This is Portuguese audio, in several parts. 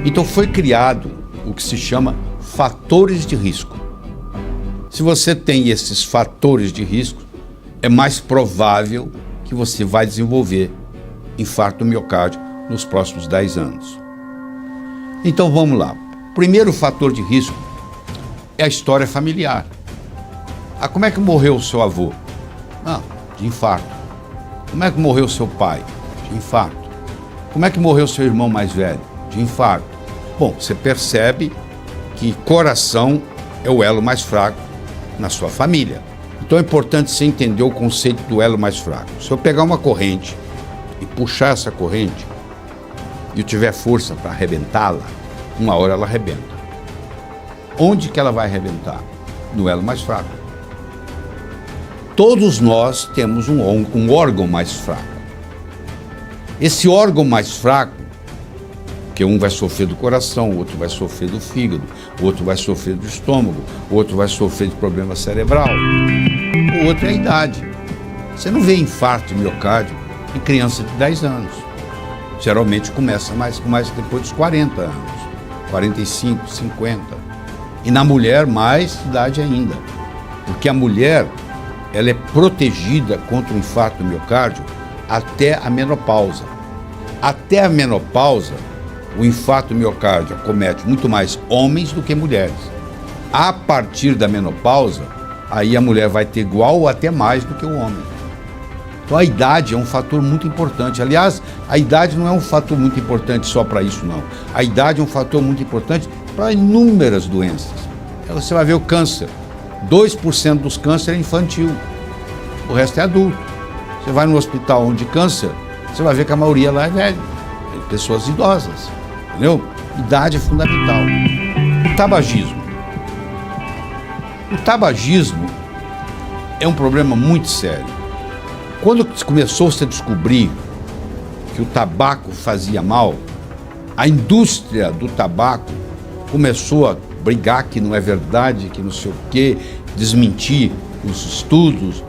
Então foi criado o que se chama fatores de risco. Se você tem esses fatores de risco, é mais provável que você vai desenvolver infarto do miocárdio nos próximos 10 anos. Então vamos lá. Primeiro fator de risco é a história familiar. Como é que morreu o seu avô? De infarto. Como é que morreu o seu pai? De infarto. Como é que morreu o seu irmão mais velho? De infarto. Bom, você percebe que coração é o elo mais fraco na sua família. Então é importante você entender o conceito do elo mais fraco. Se eu pegar uma corrente e puxar essa corrente e eu tiver força para arrebentá-la, uma hora ela arrebenta. Onde que ela vai arrebentar? No elo mais fraco. Todos nós temos um órgão mais fraco. Esse órgão mais fraco, que um vai sofrer do coração, o outro vai sofrer do fígado, o outro vai sofrer do estômago, o outro vai sofrer de problema cerebral, o outro é a idade. Você não vê infarto de miocárdio em criança de 10 anos. Geralmente começa mais depois dos 40 anos, 45, 50. E na mulher, mais idade ainda. Porque a mulher, ela é protegida contra o infarto do miocárdio até a menopausa. Até a menopausa, o infarto do miocárdio acomete muito mais homens do que mulheres. A partir da menopausa, aí a mulher vai ter igual ou até mais do que o homem. Então a idade é um fator muito importante. Aliás, a idade não é um fator muito importante só para isso, não. A idade é um fator muito importante para inúmeras doenças. Você vai ver o câncer. 2% dos cânceres é infantil. O resto é adulto. Você vai no hospital onde câncer, você vai ver que a maioria lá é velho. É pessoas idosas. Entendeu? Idade é fundamental. O tabagismo. O tabagismo é um problema muito sério. Quando começou-se a descobrir que o tabaco fazia mal, a indústria do tabaco começou a brigar que não é verdade, que não sei o quê, desmentir os estudos,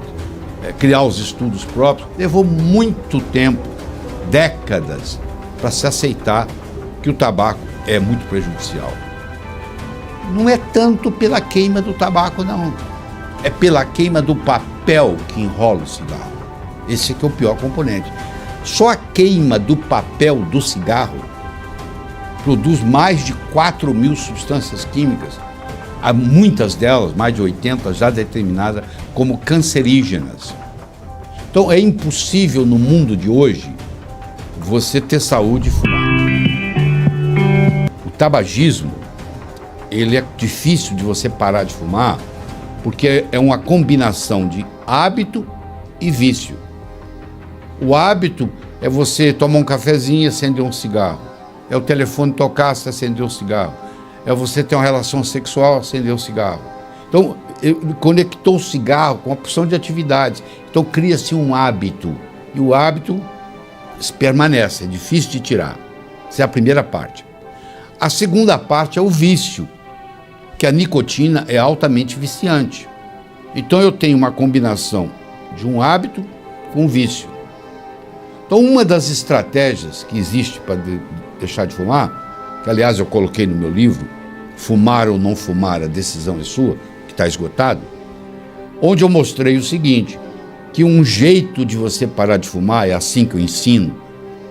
criar os estudos próprios. Levou muito tempo, décadas, para se aceitar que o tabaco é muito prejudicial. Não é tanto pela queima do tabaco, não. É pela queima do papel que enrola o cigarro. Esse aqui é o pior componente. Só a queima do papel do cigarro produz mais de 4.000 substâncias químicas, há muitas delas, mais de 80, já determinadas como cancerígenas. Então é impossível no mundo de hoje você ter saúde e fumar. O tabagismo, ele é difícil de você parar de fumar porque é uma combinação de hábito e vício. O hábito é você tomar um cafezinho e acender um cigarro. É o telefone tocar, você acender um cigarro. É você ter uma relação sexual, acender um cigarro. Então, conectou o cigarro com uma porção de atividades. Então, cria-se um hábito. E o hábito permanece, é difícil de tirar. Essa é a primeira parte. A segunda parte é o vício, que a nicotina é altamente viciante. Então, eu tenho uma combinação de um hábito com um vício. Então, uma das estratégias que existe para deixar de fumar, que aliás eu coloquei no meu livro, Fumar ou Não Fumar, a Decisão é Sua, que está esgotado, onde eu mostrei o seguinte, que um jeito de você parar de fumar, é assim que eu ensino,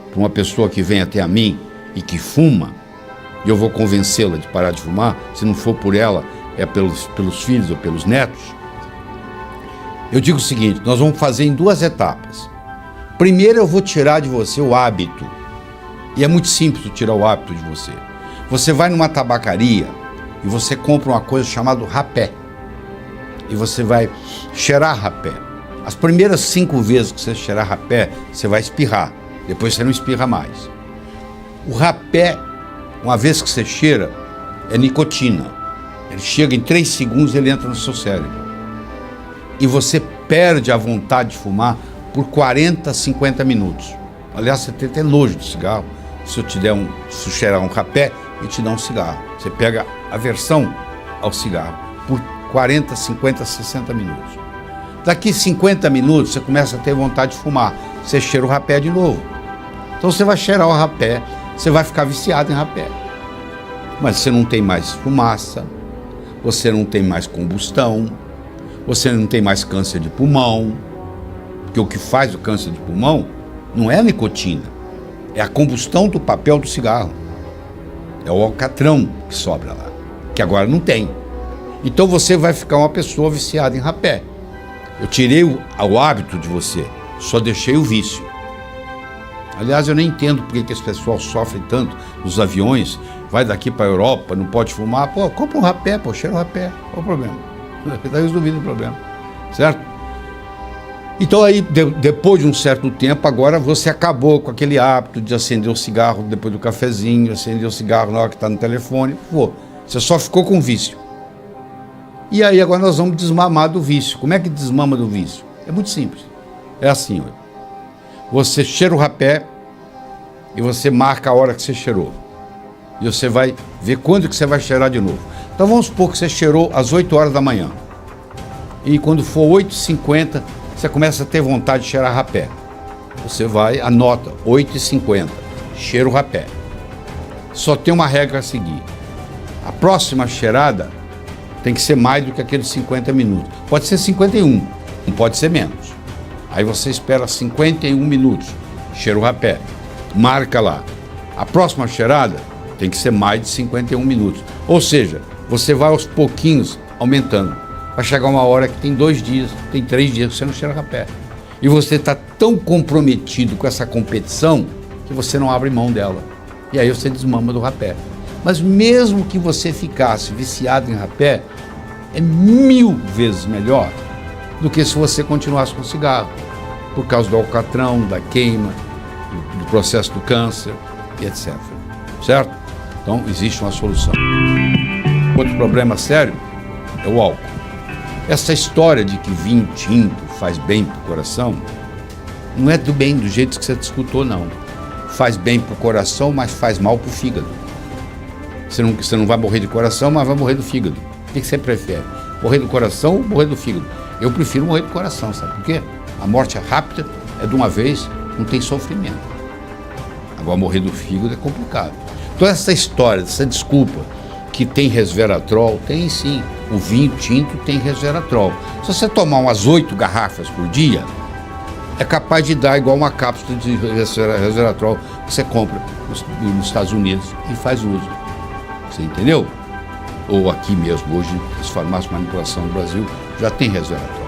para uma pessoa que vem até a mim e que fuma, e eu vou convencê-la de parar de fumar, se não for por ela, é pelos filhos ou pelos netos. Eu digo o seguinte, nós vamos fazer em 2 etapas. Primeiro eu vou tirar de você o hábito. E é muito simples tirar o hábito de você. Você vai numa tabacaria e você compra uma coisa chamada rapé. E você vai cheirar rapé. As primeiras 5 vezes que você cheirar rapé, você vai espirrar. Depois você não espirra mais. O rapé, uma vez que você cheira, é nicotina. Ele chega em 3 segundos e ele entra no seu cérebro. E você perde a vontade de fumar por 40, 50 minutos. Aliás, você tem até nojo de cigarro. Se eu cheirar um rapé e te dar um cigarro. Você pega aversão ao cigarro por 40, 50, 60 minutos. Daqui 50 minutos, você começa a ter vontade de fumar. Você cheira o rapé de novo. Então você vai cheirar o rapé, você vai ficar viciado em rapé. mas você não tem mais fumaça, você não tem mais combustão, você não tem mais câncer de pulmão, porque o que faz o câncer de pulmão não é a nicotina, é a combustão do papel do cigarro, é o alcatrão que sobra lá, que agora não tem. Então você vai ficar uma pessoa viciada em rapé. Eu tirei o hábito de você, só deixei o vício. Aliás, eu nem entendo por que esse pessoal sofre tanto nos aviões, vai daqui para a Europa, não pode fumar, pô, compra um rapé, pô, cheira o rapé, qual o problema? Está resolvido o problema, certo? Então aí, depois de um certo tempo, agora você acabou com aquele hábito de acender o cigarro depois do cafezinho, acender o cigarro na hora que está no telefone, pô, você só ficou com vício. E aí agora nós vamos desmamar do vício. Como é que desmama do vício? É muito simples. É assim, olha. Você cheira o rapé e você marca a hora que você cheirou. E você vai ver quando que você vai cheirar de novo. Então vamos supor que você cheirou às 8 horas da manhã. E quando for 8h50, você começa a ter vontade de cheirar rapé. Você vai, anota, 8h50, cheira o rapé. Só tem uma regra a seguir. A próxima cheirada tem que ser mais do que aqueles 50 minutos. Pode ser 51, não pode ser menos. Aí você espera 51 minutos, cheira o rapé, marca lá. A próxima cheirada tem que ser mais de 51 minutos. Ou seja, você vai aos pouquinhos aumentando. Vai chegar uma hora que tem 2 dias, tem 3 dias que você não cheira rapé. E você está tão comprometido com essa competição que você não abre mão dela. E aí você desmama do rapé. Mas mesmo que você ficasse viciado em rapé, é 1000 vezes melhor do que se você continuasse com cigarro, por causa do alcatrão, da queima, do processo do câncer, etc. Certo? Então, existe uma solução. Outro problema sério é o álcool. Essa história de que vinho tinto faz bem para o coração, não é do bem do jeito que você escutou, não. Faz bem para o coração, mas faz mal para o fígado. Você não vai morrer de coração, mas vai morrer do fígado. O que você prefere? Morrer do coração ou morrer do fígado? Eu prefiro morrer do coração, sabe por quê? A morte é rápida, é de uma vez, não tem sofrimento. Agora, morrer do fígado é complicado. Então, essa história, essa desculpa que tem resveratrol, tem sim. O vinho tinto tem resveratrol. Se você tomar umas 8 garrafas por dia, é capaz de dar igual uma cápsula de resveratrol que você compra nos Estados Unidos e faz uso. Você entendeu? Ou aqui mesmo, hoje, as farmácias de manipulação no Brasil já tem resveratrol.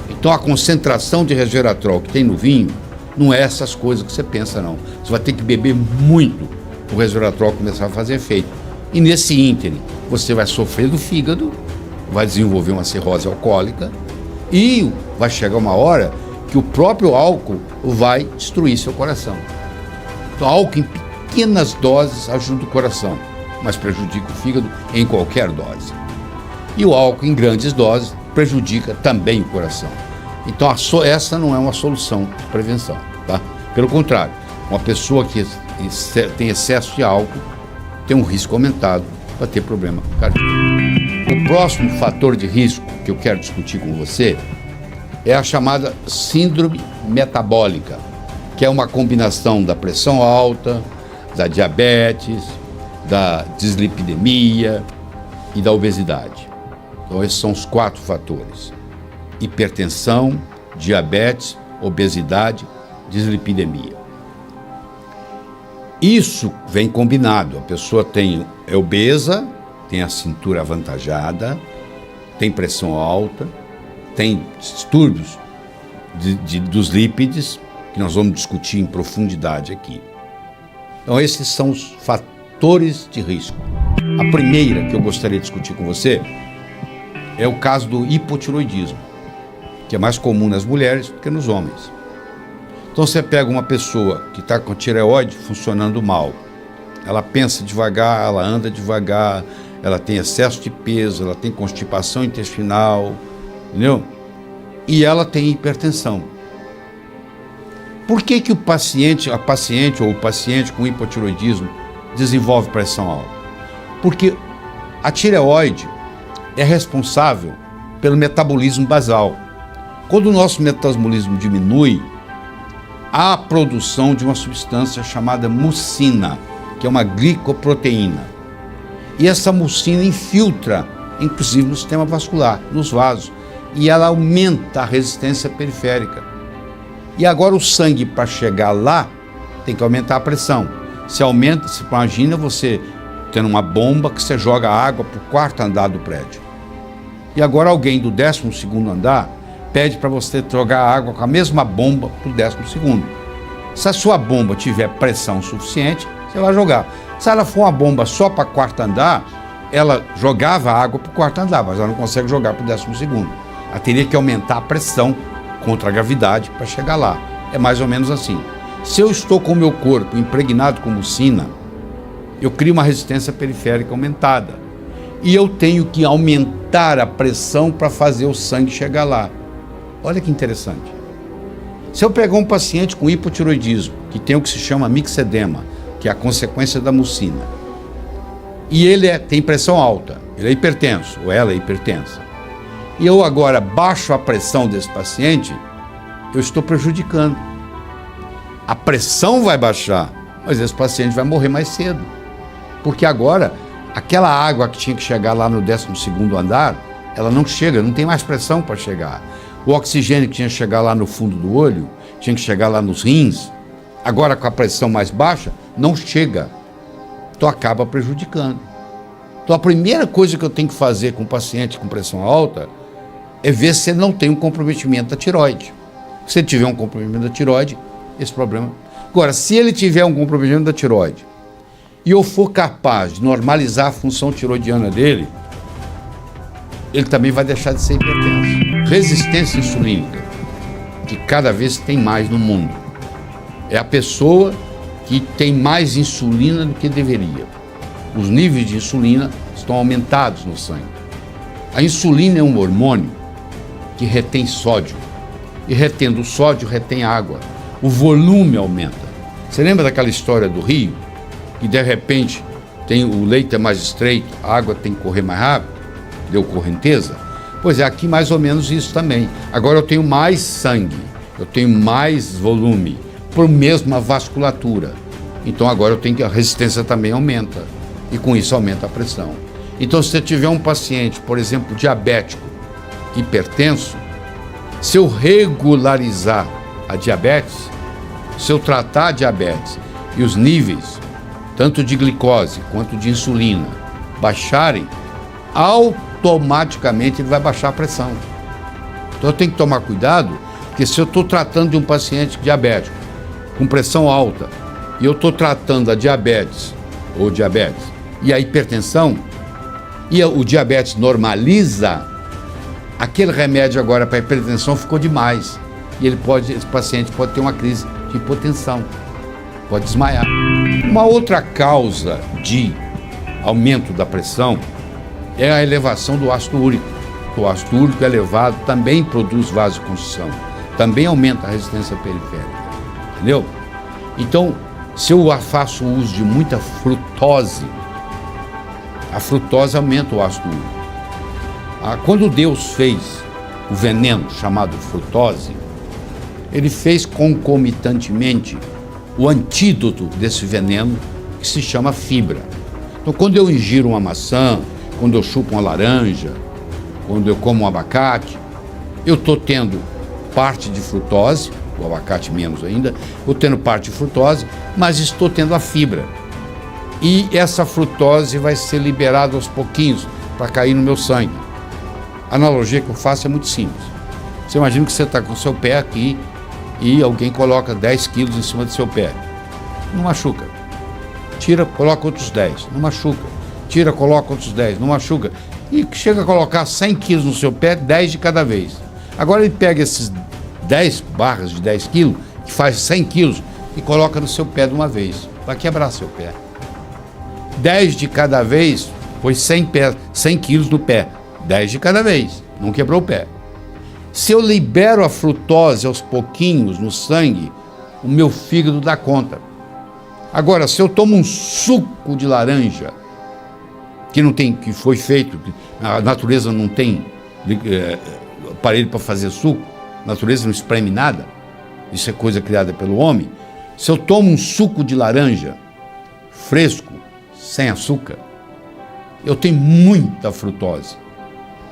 Então a concentração de resveratrol que tem no vinho não é essas coisas que você pensa, não. Você vai ter que beber muito para o resveratrol começar a fazer efeito. E nesse ínterim, você vai sofrer do fígado, vai desenvolver uma cirrose alcoólica e vai chegar uma hora que o próprio álcool vai destruir seu coração. Então álcool em pequenas doses ajuda o coração, mas prejudica o fígado em qualquer dose. E o álcool em grandes doses prejudica também o coração. Então essa não é uma solução de prevenção, tá? Pelo contrário, uma pessoa que tem excesso de álcool tem um risco aumentado para ter problema cardíaco. O próximo fator de risco que eu quero discutir com você é a chamada síndrome metabólica, que é uma combinação da pressão alta, da diabetes, da dislipidemia e da obesidade. Então esses são os 4 fatores: hipertensão, diabetes, obesidade, dislipidemia. Isso vem combinado, a pessoa é obesa, tem a cintura avantajada, tem pressão alta, tem distúrbios dos lípides, que nós vamos discutir em profundidade aqui. Então esses são os fatores de risco. A primeira que eu gostaria de discutir com você é o caso do hipotiroidismo, que é mais comum nas mulheres do que nos homens. Então você pega uma pessoa que está com a tireoide funcionando mal, ela pensa devagar, ela anda devagar, ela tem excesso de peso, ela tem constipação intestinal, entendeu? E ela tem hipertensão. Por que a paciente ou o paciente com hipotiroidismo desenvolve pressão alta? Porque a tireoide é responsável pelo metabolismo basal. Quando o nosso metabolismo diminui, há a produção de uma substância chamada mucina, que é uma glicoproteína. E essa mucina infiltra, inclusive no sistema vascular, nos vasos, e ela aumenta a resistência periférica. E agora o sangue, para chegar lá, tem que aumentar a pressão. Se aumenta, se imagina você tendo uma bomba que você joga água para o 4º andar do prédio. E agora alguém do 12º andar pede para você jogar água com a mesma bomba para o 12º. Se a sua bomba tiver pressão suficiente, você vai jogar. Se ela for uma bomba só para o 4º andar, ela jogava água para o 4º andar, mas ela não consegue jogar para o 12º. Ela teria que aumentar a pressão contra a gravidade para chegar lá. É mais ou menos assim. Se eu estou com o meu corpo impregnado com mucina, eu crio uma resistência periférica aumentada. E eu tenho que aumentar a pressão para fazer o sangue chegar lá. Olha que interessante. Se eu pegar um paciente com hipotiroidismo, que tem o que se chama mixedema, que é a consequência da mucina, e ele tem pressão alta, ele é hipertenso, ou ela é hipertensa, e eu agora baixo a pressão desse paciente, eu estou prejudicando. A pressão vai baixar, mas esse paciente vai morrer mais cedo. Porque agora, aquela água que tinha que chegar lá no 12º andar, ela não chega, não tem mais pressão para chegar. O oxigênio que tinha que chegar lá no fundo do olho, tinha que chegar lá nos rins, agora com a pressão mais baixa, não chega. Então acaba prejudicando. Então a primeira coisa que eu tenho que fazer com o paciente com pressão alta é ver se ele não tem um comprometimento da tireoide. Se ele tiver um comprometimento da tireoide, esse problema... Agora, se ele tiver um comprometimento da tireoide e eu for capaz de normalizar a função tiroidiana dele, ele também vai deixar de ser hipertenso. Resistência insulínica, que cada vez tem mais no mundo, é a pessoa que tem mais insulina do que deveria. Os níveis de insulina estão aumentados no sangue. A insulina é um hormônio que retém sódio, e retendo o sódio, retém água. O volume aumenta. Você lembra daquela história do rio? Que de repente o leito é mais estreito, a água tem que correr mais rápido, deu correnteza? Pois é, aqui mais ou menos isso também. Agora eu tenho mais sangue, eu tenho mais volume, por mesma vasculatura. Então agora eu tenho que a resistência também aumenta, e com isso aumenta a pressão. Então se você tiver um paciente, por exemplo, diabético, hipertenso, se eu regularizar a diabetes, se eu tratar a diabetes e os níveis, tanto de glicose quanto de insulina, baixarem, automaticamente ele vai baixar a pressão. Então eu tenho que tomar cuidado, porque se eu estou tratando de um paciente diabético com pressão alta e eu estou tratando a diabetes e a hipertensão, e o diabetes normaliza, aquele remédio agora para hipertensão ficou demais. E esse paciente pode ter uma crise de hipotensão, pode desmaiar. Uma outra causa de aumento da pressão é a elevação do ácido úrico. O ácido úrico elevado também produz vasoconstrição, também aumenta a resistência periférica, entendeu? Então, se eu faço uso de muita frutose, a frutose aumenta o ácido úrico. Quando Deus fez o veneno chamado frutose, ele fez concomitantemente o antídoto desse veneno, que se chama fibra. Então, quando eu ingiro uma maçã, quando eu chupo uma laranja, quando eu como um abacate, eu estou tendo parte de frutose, o abacate menos ainda, estou tendo parte de frutose, mas estou tendo a fibra. E essa frutose vai ser liberada aos pouquinhos para cair no meu sangue. A analogia que eu faço é muito simples. Você imagina que você está com o seu pé aqui e alguém coloca 10 quilos em cima do seu pé. Não machuca. Tira, coloca outros 10. Não machuca. Tira, coloca outros 10. Não machuca. E chega a colocar 100 quilos no seu pé, 10 de cada vez. Agora ele pega esses 10 barras de 10 quilos, que faz 100 quilos, e coloca no seu pé de uma vez. Vai quebrar seu pé. 10 de cada vez, foi 100 quilos no pé. 10 de cada vez. Não quebrou o pé. Se eu libero a frutose aos pouquinhos no sangue, o meu fígado dá conta. Agora, se eu tomo um suco de laranja, que foi feito, a natureza não tem aparelho para fazer suco, a natureza não espreme nada, isso é coisa criada pelo homem. Se eu tomo um suco de laranja fresco, sem açúcar, eu tenho muita frutose.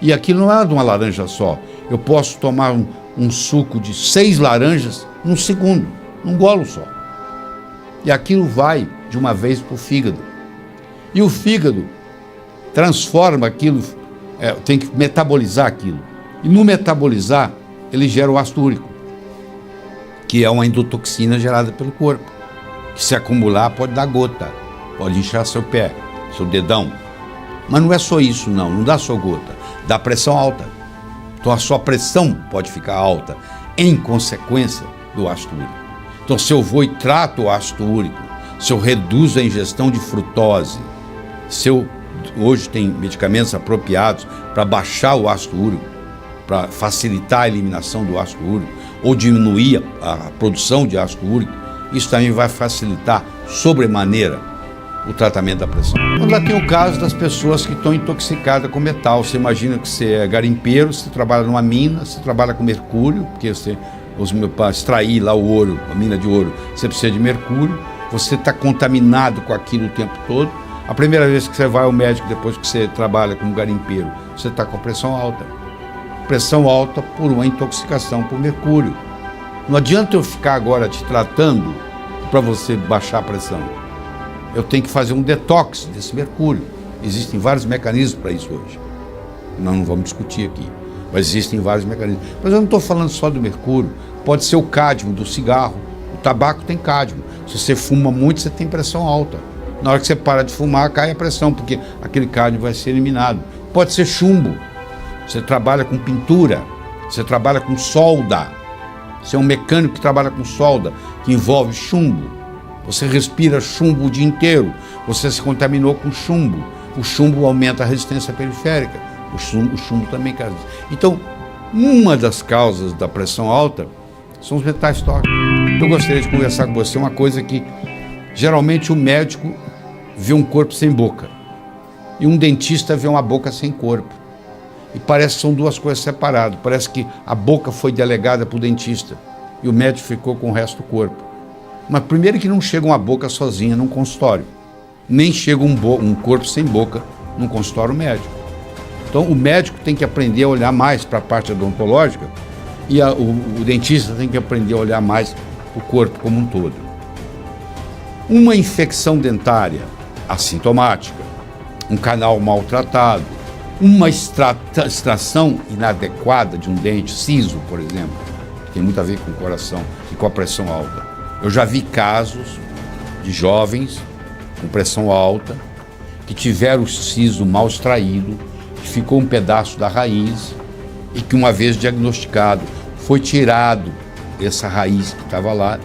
E aquilo não é de uma laranja só. Eu posso tomar um suco de 6 laranjas num segundo, num golo só. E aquilo vai de uma vez para o fígado. E o fígado transforma aquilo, tem que metabolizar aquilo. E no metabolizar, ele gera o ácido úrico, que é uma endotoxina gerada pelo corpo, que se acumular pode dar gota, pode inchar seu pé, seu dedão. Mas não é só isso não dá só gota, dá pressão alta. Então a sua pressão pode ficar alta em consequência do ácido úrico. Então se eu vou e trato o ácido úrico, se eu reduzo a ingestão de frutose, se eu hoje tem medicamentos apropriados para baixar o ácido úrico, para facilitar a eliminação do ácido úrico ou diminuir a produção de ácido úrico, isso também vai facilitar sobremaneira o tratamento da pressão. Lá tem o caso das pessoas que estão intoxicadas com metal. Você imagina que você é garimpeiro, você trabalha numa mina, você trabalha com mercúrio, porque para extrair lá o ouro, a mina de ouro, você precisa de mercúrio, você está contaminado com aquilo o tempo todo. A primeira vez que você vai ao médico, depois que você trabalha como garimpeiro, você está com a pressão alta. Pressão alta por uma intoxicação por mercúrio. Não adianta eu ficar agora te tratando para você baixar a pressão. Eu tenho que fazer um detox desse mercúrio. Existem vários mecanismos para isso hoje. Nós não vamos discutir aqui, mas existem vários mecanismos. Mas eu não estou falando só do mercúrio. Pode ser o cádmio do cigarro. O tabaco tem cádmio. Se você fuma muito, você tem pressão alta. Na hora que você para de fumar, cai a pressão, porque aquele cádmio vai ser eliminado. Pode ser chumbo. Você trabalha com pintura, você trabalha com solda. Você é um mecânico que trabalha com solda, que envolve chumbo. Você respira chumbo o dia inteiro. Você se contaminou com chumbo. O chumbo aumenta a resistência periférica. O chumbo também causa. Então, uma das causas da pressão alta são os metais tóxicos. Eu gostaria de conversar com você uma coisa que geralmente o médico vê um corpo sem boca e um dentista vê uma boca sem corpo. E parece que são duas coisas separadas. Parece que a boca foi delegada para o dentista e o médico ficou com o resto do corpo. Mas primeiro que não chega uma boca sozinha num consultório, nem chega um corpo sem boca num consultório médico. Então o médico tem que aprender a olhar mais para a parte odontológica e o dentista tem que aprender a olhar mais para o corpo como um todo. Uma infecção dentária assintomática, um canal maltratado, uma extração inadequada de um dente, siso, por exemplo, que tem muito a ver com o coração e com a pressão alta. Eu já vi casos de jovens com pressão alta que tiveram o siso mal extraído, que ficou um pedaço da raiz e que, uma vez diagnosticado, foi tirado essa raiz que estava lá,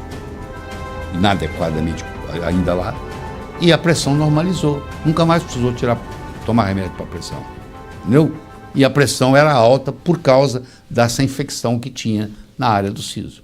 inadequadamente ainda lá, e a pressão normalizou. Nunca mais precisou tomar remédio para a pressão. Entendeu? E a pressão era alta por causa dessa infecção que tinha na área do siso.